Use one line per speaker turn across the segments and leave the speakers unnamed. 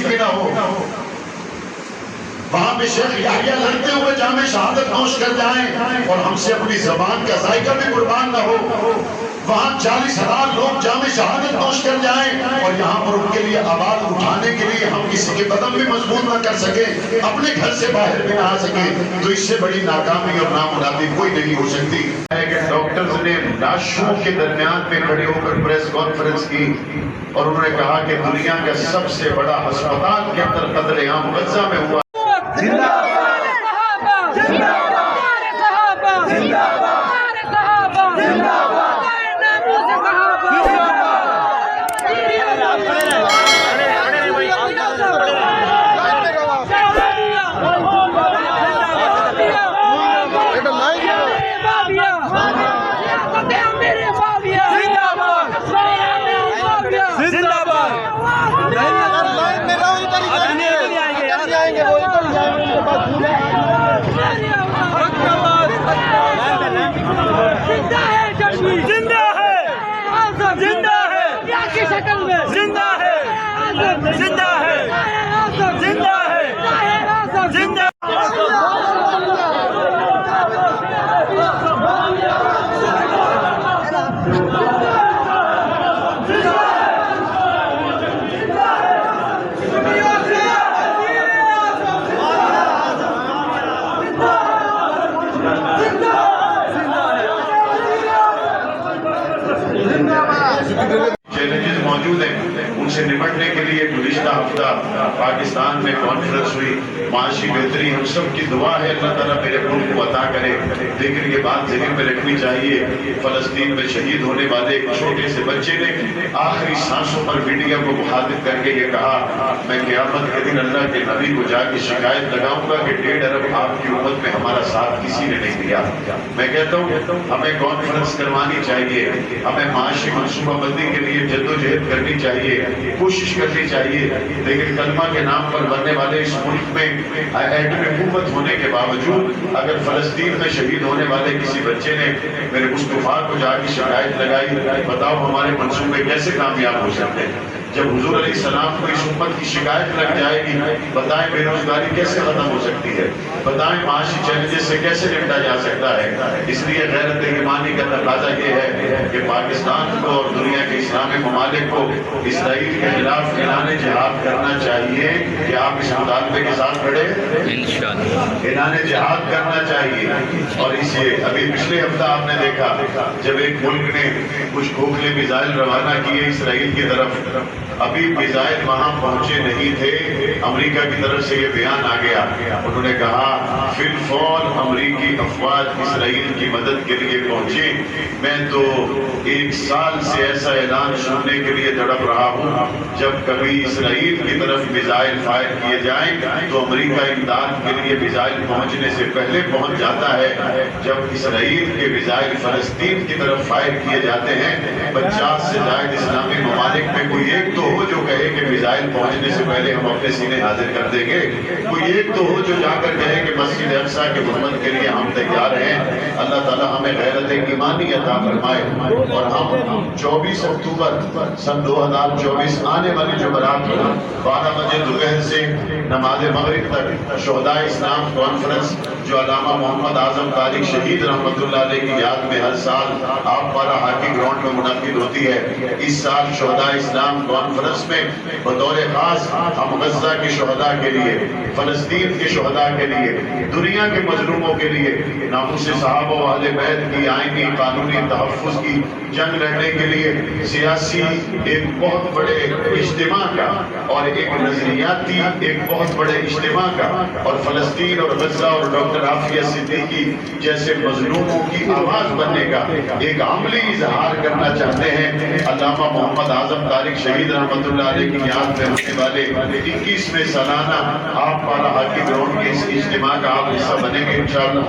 بھی نہ ہو، وہاں پہ شیخ یحییٰ لڑتے ہوئے جام شہادت نوش کر جائیں اور ہم سے اپنی زبان کا ذائقہ بھی قربان نہ ہو، وہاں 40,000 لوگ جام شہادت نوش کر جائیں اور یہاں پر ان کے لیے آواز اٹھانے کے لیے ہم کسی کے قدم بھی مضبوط نہ کر سکیں، اپنے گھر سے باہر بھی نہ آ سکیں، تو اس سے بڑی ناکامی اور نامرادی کوئی نہیں ہو سکتی ہے کہ ڈاکٹرز نے لاشوں کے درمیان میں کھڑے ہو کر پریس کانفرنس کی اور انہوں نے کہا کہ دنیا کا سب سے بڑا ہسپتال کے اندر قتل عام غزہ میں ہوا۔
زندہ باد زندہ باد صحابہ زندہ باد صحابہ زندہ باد زندہ ہے زندہ ہے کی شکل میں زندہ ہے زندہ ہے زندہ ہے زندہ
چیلنجز موجود ہیں، ان سے نمٹنے کے لیے گزشتہ ہفتہ پاکستان میں کانفرنس ہوئی، معاشی بہتری ہم سب کی دعا ہے اللہ تعالیٰ میرے ملک کو عطا کرے، لیکن یہ بات ذہن میں رکھنی چاہیے فلسطین میں شہید ہونے والے ایک چھوٹے سے بچے نے آخری سانسوں پر میڈیا کو مخاطب کر کے یہ کہا میں قیامت کے دن اللہ کے نبی کو جا کے شکایت لگاؤں گا کہ 1.5 ارب آپ کی امت میں ہمارا ساتھ کسی نے نہیں دیا۔ میں کہتا ہوں ہمیں کانفرنس کروانی چاہیے، ہمیں معاشی منصوبہ بندی کے لیے جدوجہد کرنی چاہیے، کوشش کرنی چاہیے، لیکن کلمہ کے نام پر بننے والے اس ملک میں ایٹمی حکومت ہونے کے باوجود اگر فلسطین میں شہید ہونے والے کسی بچے نے میرے مصطفیٰ کو جا کے شکایت لگائی، بتاؤ ہمارے منصوبے کیسے کامیاب ہو سکتے ہیں؟ جب حضور علیہ السلام کو اس امت کی شکایت لگ جائے گی، بتائیں بے روزگاری کیسے ختم ہو سکتی ہے؟ بتائیں معاشی چیلنجز سے کیسے نمٹا جا سکتا ہے؟ اس لیے غیرت ایمانی کا تقاضا یہ ہے کہ پاکستان کو اور دنیا کے اسلامی ممالک کو اسرائیل کے خلاف اعلان جہاد کرنا چاہیے کہ آپ اس مطالبے کے ساتھ کھڑے اعلان جہاد کرنا چاہیے۔ اور اسے ابھی پچھلے ہفتہ آپ نے دیکھا جب ایک ملک نے کچھ کھوکھلے میزائل روانہ کیے اسرائیل کی طرف، ابھی میزائل وہاں پہنچے نہیں تھے، امریکہ کی طرف سے یہ بیان آ گیا، انہوں نے کہا فی الفور امریکی افواج اسرائیل کی مدد کے لیے پہنچے۔ میں تو 1 سال سے ایسا اعلان سننے کے لیے تڑپ رہا ہوں جب کبھی اسرائیل کی طرف میزائل فائر کیے جائیں تو امریکہ امداد کے لیے میزائل پہنچنے سے پہلے پہنچ جاتا ہے، جب اسرائیل کے میزائل فلسطین کی طرف فائر کیے جاتے ہیں 50 سے زائد اسلامی ممالک میں کوئی ایک تو ہو جو کہے کہ میزائل پہنچنے سے پہلے ہم اپنے سینے حاضر کر دیں گے، کوئی ایک تو ہو جو جا کر کہے کہ مسجد اقصیٰ کی حرمت کے لیے ہم تیار ہیں۔ اللہ تعالیٰ ہمیں غیرت ایمانی عطا فرمائے اور ہم 24 اکتوبر سن 2024 آنے والی جمعرات کو 12 بجے دوپہر سے نماز مغرب تک شہدائے اسلام کانفرنس جو علامہ محمد اعظم طارق شہید رحمۃ اللہ علیہ کی یاد میں ہر سال آپ پارا ہاکی گراؤنڈ میں منعقد ہوتی ہے، اس سال شہدائے اسلام کانفرنس میں بطور خاص ہم غزہ کے شہداء کے لیے، فلسطین کے شہداء کے لیے، دنیا کے مظلوموں کے لیے، ناموس صحابہ و اہل بیت کی آئینی قانونی تحفظ کی جنگ لڑنے کے لیے سیاسی ایک بہت بڑے اجتماع کا اور ایک نظریاتی ایک بہت بڑے اجتماع کا اور فلسطین اور غزہ اور ڈاکٹر عافیہ صدیقی جیسے مظلوموں کی آواز بننے کا ایک عملی اظہار کرنا چاہتے ہیں۔ علامہ محمد اعظم طارق شہید رحمۃ اللہ علیہ کی یاد میں ہونے والے 21ویں سالانہ آپ پارا ہاکی گراؤنڈ کے اس اجتماع کا آپ حصہ بنیں گے انشاءاللہ،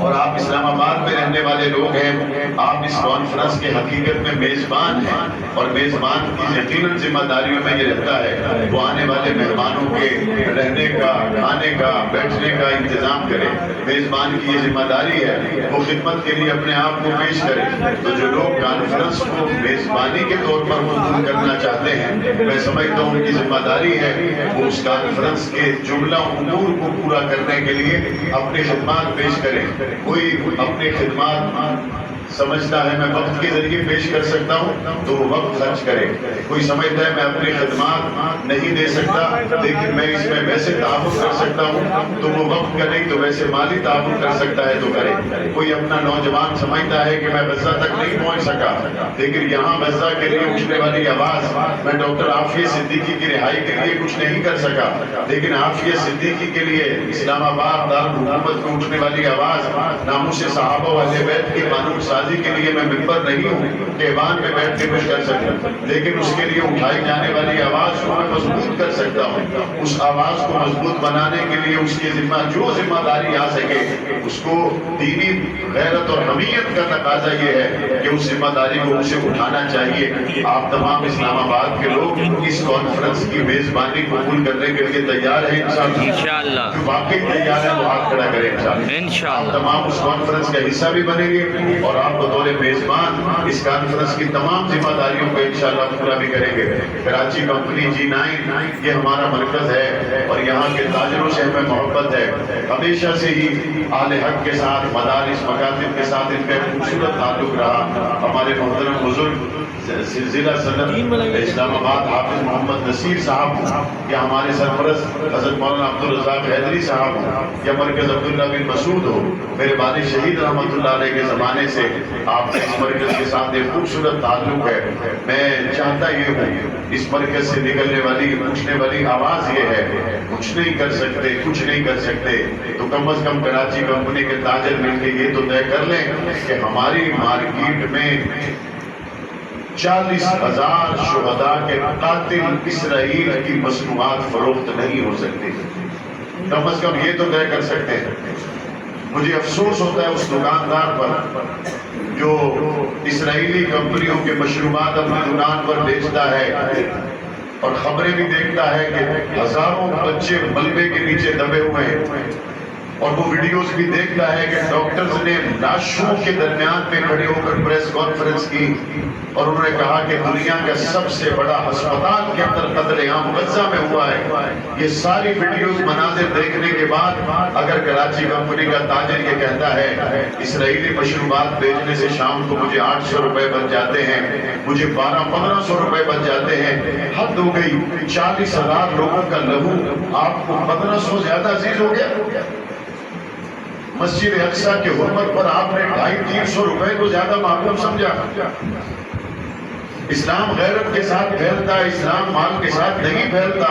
اور آپ اسلام آباد میں رہنے والے لوگ ہیں، آپ اس کانفرنس کے حقیقت میں میزبان ہیں اور میزبان کی یقیناً ذمہ داریوں میں یہ رہتا ہے وہ آنے والے مہمانوں کے رہنے کا، کھانے کا، بیٹھنے کا انتظام کرے۔ میزبان کی یہ ذمہ داری ہے وہ خدمت کے لیے اپنے آپ کو پیش کرے۔ تو جو لوگ کانفرنس کو میزبانی کے طور پر منظور کرنے کرنا چاہتے ہیں، میں سمجھتا ہوں ان کی ذمہ داری ہے وہ اس کانفرنس کے جملہ امور کو پورا کرنے کے لیے اپنی خدمات پیش کریں۔ کوئی اپنی خدمات سمجھتا ہے میں وقت کے ذریعے پیش کر سکتا ہوں تو وہ وقت خرچ کرے، کوئی سمجھتا ہے میں اپنی خدمات نہیں دے سکتا لیکن میں اس میں ویسے تعاون کر سکتا ہوں تو وہ وقت کا نہیں تو ویسے مالی تعاون کر سکتا ہے تو کرے۔ کوئی اپنا نوجوان سمجھتا ہے کہ میں غزہ تک نہیں پہنچ سکا لیکن یہاں غزہ کے لیے اٹھنے والی آواز، میں ڈاکٹر عافیہ صدیقی کی رہائی کے لیے کچھ نہیں کر سکا لیکن عافیہ صدیقی کے لیے اسلام آباد دارالحکومت کو اٹھنے والی آواز، ناموس صحابہ و اہل بیت کی قانون سازی کے لیے میں ممبر نہیں ہوں کہ ایوان میں بیٹھ کے کچھ کر سکوں لیکن اس کے لیے اٹھائی جانے والی آواز کو میں مضبوط کر سکتا ہوں۔ اس آواز کو مضبوط بنانے کے لیے اس کی جو ذمہ داری آ سکے اس کو دینی غیرت اور حمیت کا تقاضا یہ ہے کہ اس ذمہ داری کو اسے اٹھانا چاہیے۔ آپ تمام اسلام آباد کے لوگ اس کانفرنس کی میزبانی قبول کرنے کے لیے تیار ہیں انشاءاللہ؟ جو واقعی تیار ہے وہ ہاتھ کھڑا کریں انشاءاللہ۔ تمام اس کانفرنس کا حصہ بھی بنیں گے اور آپ بطور میزبان اس کانفرنس کی تمام ذمہ داریوں کو انشاءاللہ پورا بھی کریں گے۔ کراچی کمپنی G9 یہ ہمارا مرکز ہے اور یہاں کے تاجروں سے ہمیں محبت ہے، ہمیشہ سے ہی اہل حق کے ساتھ مدارس مکاتب کے ساتھ ان کا خوبصورت تعلق رہا۔ ہمارے محترم بزرگ ضلع صدر اسلام آباد حافظ محمد نصیر صاحب یا ہمارے سرپرست حضرت مولانا عبدالرزاق حیدری صاحب یا مرکز عبداللہ بن مسعود ہو، میرے والد شہید رحمۃ اللہ علیہ کے زمانے سے آپ اس مرکز کے ساتھ ایک خوبصورت تعلق ہے۔ میں چاہتا یہ ہوں اس مرکز سے نکلنے والی پوچھنے والی آواز یہ ہے کچھ نہیں کر سکتے کچھ نہیں کر سکتے تو کم از کم کراچی کمپنی کے تاجر مل کے یہ تو طے کر لیں کہ ہماری مارکیٹ میں 40,000 شہداء کے قاتل اسرائیل کی مصنوعات فروخت نہیں ہو سکتی۔ کم از کم یہ تو طے کر سکتے ہیں۔ مجھے افسوس ہوتا ہے اس دکاندار پر جو اسرائیلی کمپنیوں کے مشروبات اپنی دکان پر بیچتا ہے اور خبریں بھی دیکھتا ہے کہ ہزاروں بچے ملبے کے نیچے دبے ہوئے ہیں اور وہ ویڈیوز بھی دیکھتا ہے کہ ڈاکٹرز نے لاشوں کے درمیان میں کھڑے ہو کر پریس کانفرنس کی اور انہوں نے کہا کہ دنیا کا سب سے بڑا ہسپتال کے اندر قتل عام غزہ میں ہوا ہے۔ یہ ساری ویڈیوز مناظر دیکھنے کے بعد اگر کراچی کمپنی کا تاجر یہ کہتا ہے اسرائیلی مشروبات بیچنے سے شام کو مجھے 800 روپے بن جاتے ہیں، مجھے 1200-1500 روپے بن جاتے ہیں، حد ہو گئی۔ 40,000 لوگوں کا لہو آپ کو 1500 زیادہ عزیز ہو گیا۔ مسجد اقصیٰ کے حرمت پر آپ نے 250-300 روپے کو زیادہ معقول سمجھا۔ اسلام غیرت کے ساتھ پھیلتا ہے، اسلام مال کے ساتھ نہیں پھیلتا۔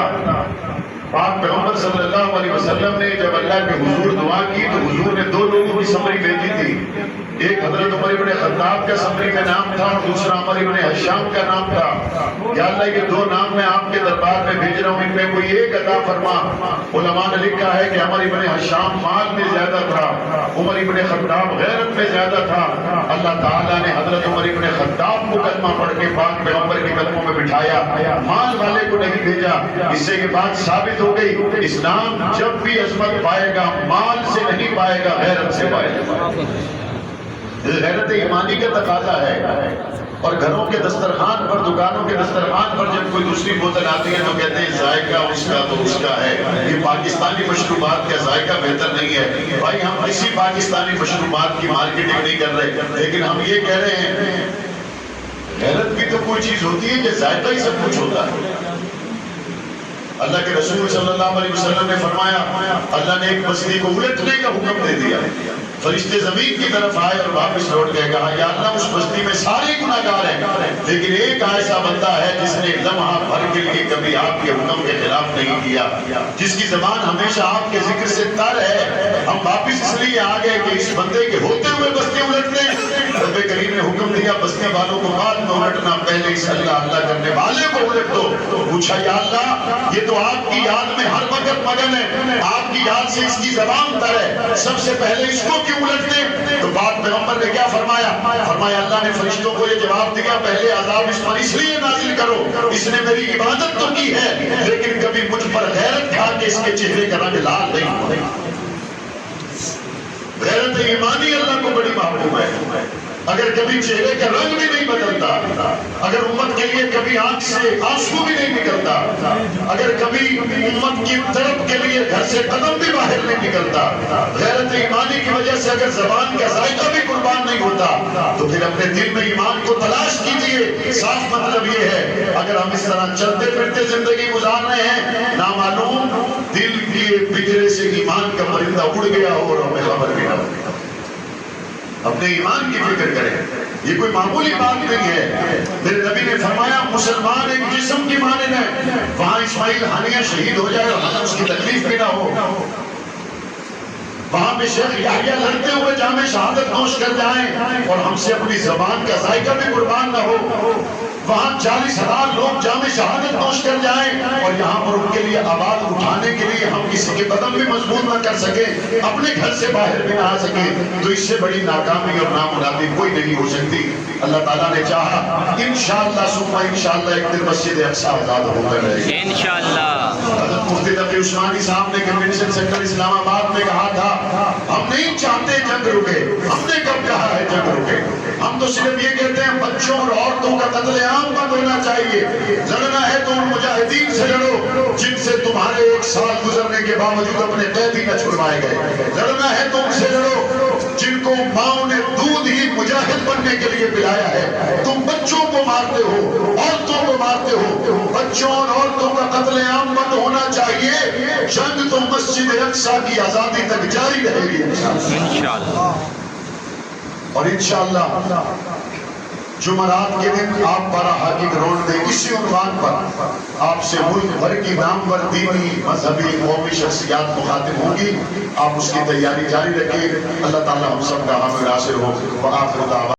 پاک پیغمبر صلی اللہ علیہ وسلم نے جب اللہ کے حضور دعا کی تو حضور نے 2 لوگوں کی سمری بھیجی تھی، ایک حضرت عمر بن خطاب کا سمری کا نام تھا اور دوسرا عمر بن حشام کا نام تھا۔ یا اللہ یہ 2 نام میں آپ کے دربار میں بھیج رہا ہوں، ان میں کوئی ایک عطا فرما۔ علماء نے لکھا ہے کہ عمر بن حشام مال میں زیادہ تھا، عمر بن خطاب غیرت میں زیادہ تھا۔ اللہ تعالیٰ نے حضرت عمر بن خطاب کو کلمہ پڑھ کے پاک پیغمبر کے قدموں میں بٹھایا، مال والے کو نہیں بھیجا۔ اس سے یہ بات ثابت ہو گئی اسلام جب بھی عظمت پائے گا مال سے نہیں پائے گا، غیرت سے پائے گا۔ غیرت ایمانی کا تقاضا ہے۔ اور گھروں کے دسترخوان پر، دکانوں کے دسترخوان پر جب کوئی دوسری بوتل آتی ہے تو کہتے ہیں ذائقہ اس کا تو اس کا ہے، یہ پاکستانی مشروبات کا ذائقہ بہتر نہیں ہے۔ بھائی ہم کسی پاکستانی مشروبات کی مارکیٹنگ نہیں کر رہے، لیکن ہم یہ کہہ رہے ہیں غیرت بھی تو کوئی چیز ہوتی ہے کہ ذائقہ ہی سب کچھ ہوتا ہے۔ اللہ کے رسول صلی اللہ علیہ وسلم نے فرمایا اللہ نے ایک بستی کو الٹنے کا حکم دے دیا، فرشتے زمین کی طرف آئے اور واپس لوٹ گئے، کہا یا اللہ اس بستی میں سارے گناہگار ہیں لیکن ایک ایسا بندہ ہے جس نے لمحہ بھر کے لیے کبھی آپ کے حکم کے خلاف نہیں کیا، جس کی زبان ہمیشہ آپ کے ذکر سے تر ہے۔ ہم واپس اس لیے آ گئے کہ اس بندے کے ہوتے ہوئے بستی الٹنے، رب کریم نے حکم دیا بستی والوں کو بعد میں الٹنا، پہلے اس اللہ اللہ کرنے والے کو الٹ دو۔ پوچھا یا اللہ یہ تو آپ کی یاد میں ہر وقت مگن ہے، آپ کی یاد سے اس کی زبان تر ہے، سب سے پہلے اس کو کیوں الٹنے؟ تو بات پیغمبر نے کیا فرمایا؟ فرمایا اللہ نے فرشتوں کو یہ جواب دیا پہلے عذاب اس پر اس لیے نازل کرو، اس نے میری عبادت تو کی ہے لیکن کبھی مجھ پر غیرت کھا کے اس کے چہرے کا رنگ لال نہیں ہوا۔ غیرت ایمانی اللہ کو بڑی محبوب ہے۔ اگر کبھی چہرے کا رنگ بھی نہیں بدلتا، اگر امت کے لیے کبھی آنکھ سے آنسو بھی نہیں نکلتا، اگر کبھی امت کی طرف کے لیے گھر سے قدم بھی باہر نہیں نکلتا، غیرت ایمانی کی وجہ سے اگر زبان کا ذائقہ بھی قربان نہیں ہوتا، تو پھر اپنے دل میں ایمان کو تلاش کیجئے۔ صاف مطلب یہ ہے اگر ہم اس طرح چلتے پھرتے زندگی گزار رہے ہیں، نامعلوم دل کے پنجرے سے ایمان کا پرندہ اڑ گیا ہو اور ہمیں خبر بھی نہ ہو۔ اپنے ایمان کی فکر کریں، یہ کوئی معمولی بات نہیں ہے۔ میرے نبی نے فرمایا مسلمان ایک جسم کی مانند ہے، وہاں اسماعیل ہانیہ شہید ہو جائے اور ہمیں اس کی تکلیف بھی نہ ہو، وہاں پہ شیخ یحییٰ لڑتے ہوئے جامِ شہادت نوش کر جائیں اور ہم سے اپنی زبان کا ذائقہ بھی قربان نہ ہو، وہاں 40,000 لوگ جامِ شہادت نوش کر جائیں اور یہاں پر ان کے لیے آواز اٹھانے کے لیے ہم کسی کے قدم بھی مضبوط نہ کر سکیں، اپنے گھر سے باہر بھی نہ آ سکیں، تو اس سے بڑی ناکامی اور نامرادی کوئی نہیں ہو سکتی۔ اللہ تعالیٰ نے چاہا انشاءاللہ ثم انشاءاللہ ایک دن مسجد اقصیٰ آزاد ہو کر رہے گی انشاءاللہ۔ حضرت مفتی تقی عثمانی صاحب نے کنونشن سینٹر اسلام آباد میں کہا تھا ہم نہیں چاہتے جنگ رکے، ہم نے کب کہا ہے جنگ رکے؟ ہم تو صرف یہ کہتے ہیں بچوں اور عورتوں کا قتل عام بند ہونا چاہیے، لڑنا ہے تو ان مجاہدین سے لڑو جن سے تمہارے 1 سال گزرنے کے باوجود اپنے قیدی نہ چھڑوائے گئے، لڑنا ہے تو ان سے لڑو جن کو ماں نے دودھ ہی مجاہد بننے کے لیے پلایا ہے، تم بچوں کو مارتے ہو، عورتوں کو مارتے ہو، بچوں اور عورتوں کا قتل عام بند ہونا چاہیے، جنگ تو مسجد اقصیٰ کی آزادی تک جاری رہے گی انشاءاللہ۔ اور انشاءاللہ جمعرات کے دن آپ بارہاکی گراؤنڈ میں اسی عنوان پر آپ سے ملک بھر کی نامور دینی مذہبی قومی شخصیات مخاطب ہوں گی، آپ اس کی تیاری جاری رکھیں۔ اللہ تعالیٰ ہم سب کا حامی ناصر ہو۔ وآخر دعوانا